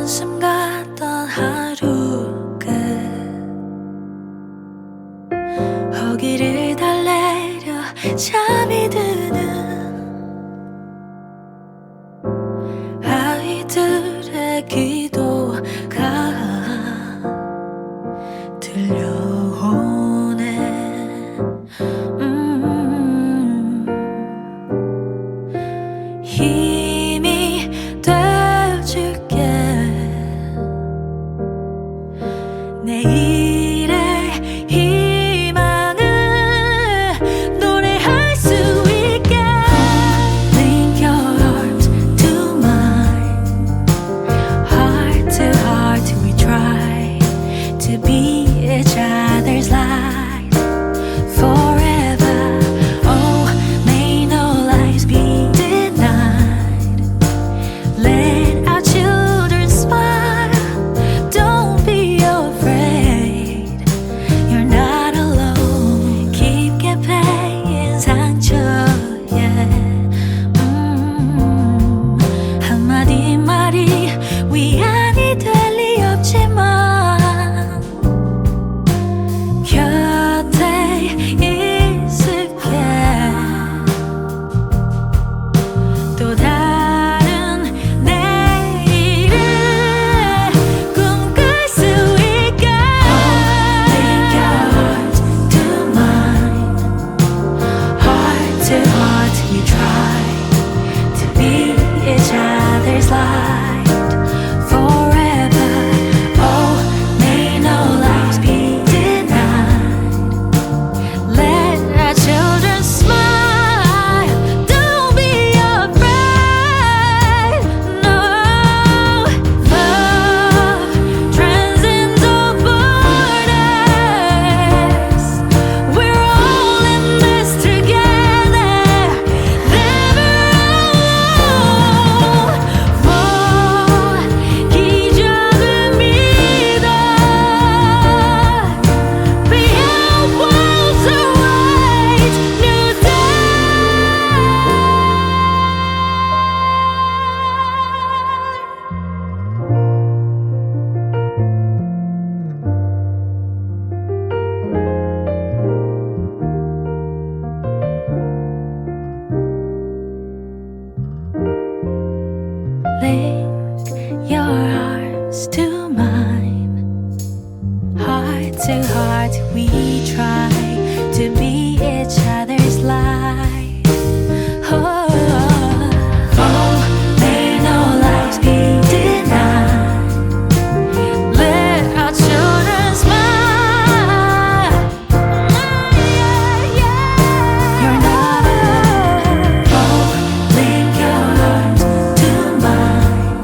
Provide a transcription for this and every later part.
한숨 같던 하루 끝 허기를 달래려 잠이 드는 아이들의 기도가 들려오네. 힘이 되어줄게. 내일의 희망을 노래할 수 있게. Link your arms to mine. Heart to heart we try to be each other's light forever. Oh, may no lies be denied. Let our children smile. Don't be afraid. You're not alone. 깊게 패인 상처에 한마디 말이 위안이 될 리 없지만 곁에 있을게. 또 다른 내일을 꿈꿀 수 있게. Link your heart to mine. Heart to heart we try to be each other's light forever. Oh, may no lies be denied. Let our children smile. Don't be afraid. No, love transcends all borders. We're all in this together. Never alone. 기적을 믿어. Beyond walls awaits new day. Link your arms to mine. Heart to heart we try to be each other's light. Oh, may no lies be denied. Let our children smile. You're not alone. Link your arms to mine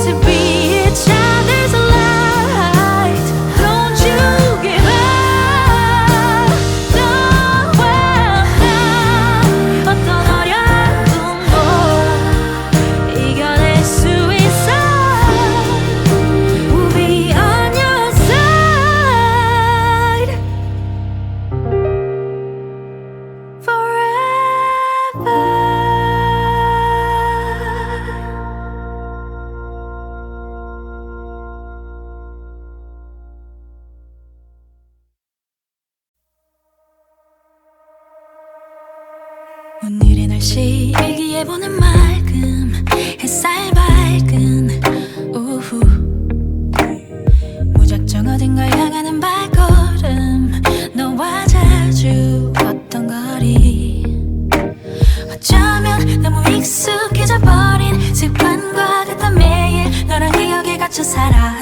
to be each other's light. Don't you give up. No, 어떤 어려움도 이겨낼 수 있어. We'll be on your side forever. 오늘의 날씨 일기예보는 맑음. 햇살 밝은 오후. 무작정 어딘가 향하는 발걸음. 너와 자주 걷던 거리. 어쩌면 너무 익숙해져 버린 습관과 같던 매일. 너랑 기억에 갇혀 살아.